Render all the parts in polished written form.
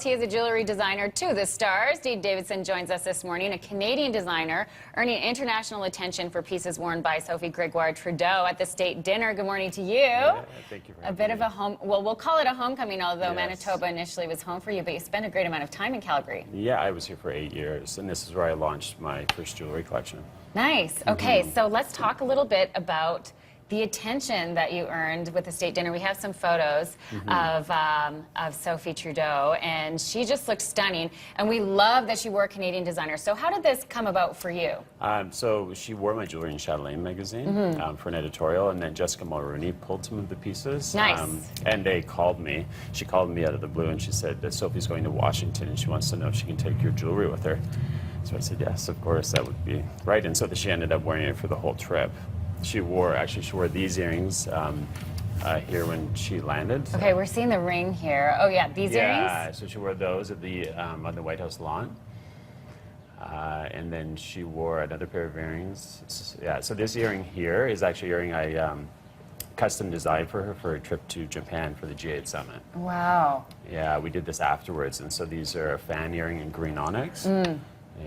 He is a jewelry designer to the stars. Davidson joins us this morning, a Canadian designer earning international attention for pieces worn by Sophie Gregoire-Trudeau at the state dinner. Good morning to you. Yeah, thank you for having A bit me. of a home, well, we'll call it a homecoming, although Yes. Manitoba initially was home for you, but you spent a great amount of time in Calgary. Yeah, I was here for 8 years, and this is where I launched my first jewelry collection. Nice. Okay, so let's talk a little bit about the attention that you earned with the state dinner. We have some photos of Sophie Trudeau, and she just looked stunning. And we love that she wore a Canadian designer. So how did this come about for you? So she wore my jewelry in Chatelaine magazine for an editorial, and then Jessica Mulrooney pulled some of the pieces. Nice. And they called me. She called me out of the blue, and she said that Sophie's going to Washington, and she wants to know if she can take your jewelry with her. So I said, yes, of course, that would be right. And so she ended up wearing it for the whole trip. She wore these earrings here when she landed. Okay, we're seeing the ring here. Oh yeah, these earrings? Yeah, so she wore those at the on the White House lawn. And then she wore another pair of earrings. So this earring here is actually an earring I custom designed for her for a trip to Japan for the G8 summit. Wow. Yeah, we did this afterwards, and so these are a fan earring in green onyx.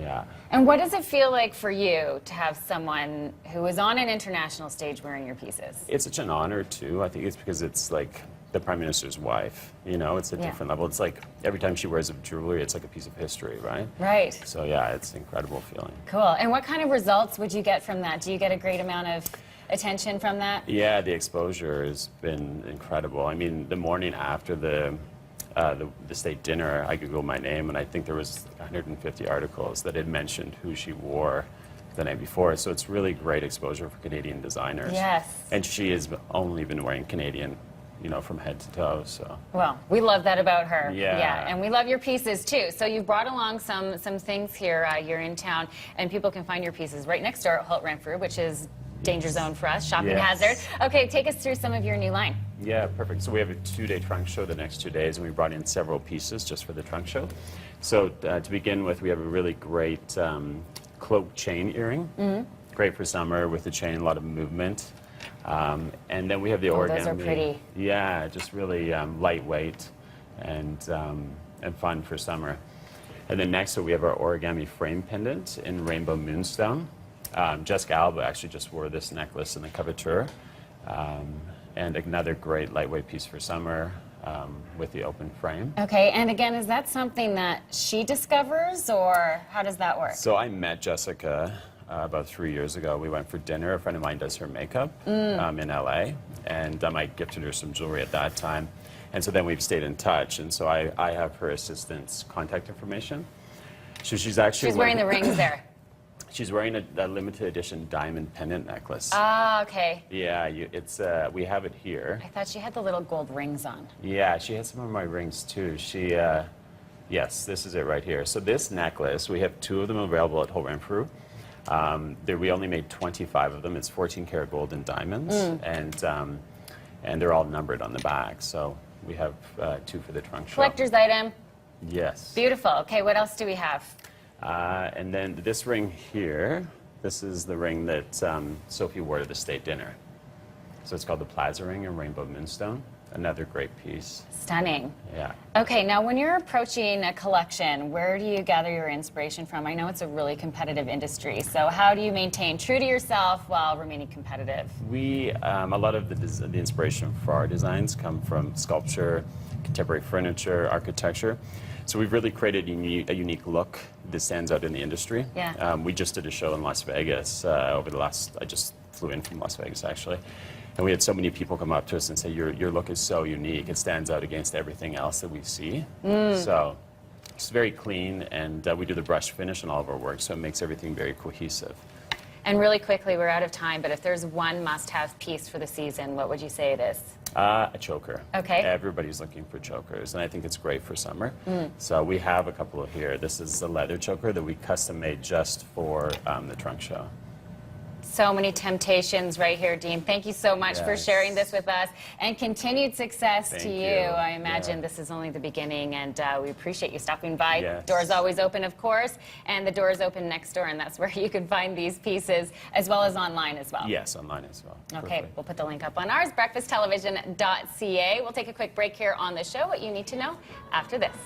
Yeah. And what does it feel like for you to have someone who is on an international stage wearing your pieces? It's such an honor, too. I think it's because it's like the Prime Minister's wife. You know, it's a different level. It's like every time she wears a jewelry, it's like a piece of history, right? Right. So, yeah, it's an incredible feeling. Cool. And what kind of results would you get from that? Do you get a great amount of attention from that? Yeah, the exposure has been incredible. I mean, the morning after the state dinner, I Googled my name, and I think there was 150 articles that had mentioned who she wore the night before. So it's really great exposure for Canadian designers. Yes. And she has only been wearing Canadian, you know, from head to toe. So. Well, we love that about her. Yeah. Yeah, and we love your pieces too. So you've brought along some things here. You're in town, and people can find your pieces right next door at Holt Renfrew, which is danger zone for us, shopping hazard. Okay, take us through some of your new line. Yeah, perfect. So we have a 2-day trunk show the next 2 days, and we brought in several pieces just for the trunk show. So to begin with, we have a really great cloak chain earring. Great for summer with the chain, a lot of movement. And then we have the origami. Those are pretty. Yeah, just really lightweight and fun for summer. And then next, so we have our origami frame pendant in rainbow moonstone. Jessica Alba actually just wore this necklace in the coverture. And another great lightweight piece for summer with the open frame. Okay, and again, is that something that she discovers, or how does that work? So I met Jessica about 3 years ago. We went for dinner. A friend of mine does her makeup in LA, and I gifted her some jewelry at that time. And so then we've stayed in touch, and so I have her assistant's contact information. So she's wearing the rings there. She's wearing a limited edition diamond pendant necklace. Ah, okay. Yeah, we have it here. I thought she had the little gold rings on. Yeah, she has some of my rings too. Yes, this is it right here. So this necklace, we have 2 of them available at Holt Renfrew. We only made 25 of them. It's 14 karat gold and diamonds, and they're all numbered on the back. So we have 2 for the trunk show. Collector's item. Yes. Beautiful. Okay, what else do we have? And then this ring here, this is the ring that Sophie wore to the state dinner. So it's called the Plaza Ring in rainbow moonstone. Another great piece. Stunning. Yeah. Okay, now when you're approaching a collection, where do you gather your inspiration from? I know it's a really competitive industry, so how do you maintain true to yourself while remaining competitive? A lot of the inspiration for our designs come from sculpture, contemporary furniture, architecture. So we've really created a unique look that stands out in the industry. Yeah. We just did a show in Las Vegas I just flew in from Las Vegas actually. And we had so many people come up to us and say, your look is so unique. It stands out against everything else that we see. So it's very clean, and we do the brush finish on all of our work, so it makes everything very cohesive. And really quickly, we're out of time, but if there's one must-have piece for the season, what would you say it is? A choker. Okay. Everybody's looking for chokers, and I think it's great for summer. So we have a couple of here. This is a leather choker that we custom made just for the trunk show. So many temptations right here, Dean. Thank you so much for sharing this with us, and continued success to you. I imagine this is only the beginning, and we appreciate you stopping by. Yes. Door's always open, of course, and the door is open next door, and that's where you can find these pieces, as well as online as well. Yes, online as well. Okay, Perfect. we'll put the link up on ours, breakfasttelevision.ca. We'll take a quick break here on the show. What you need to know after this.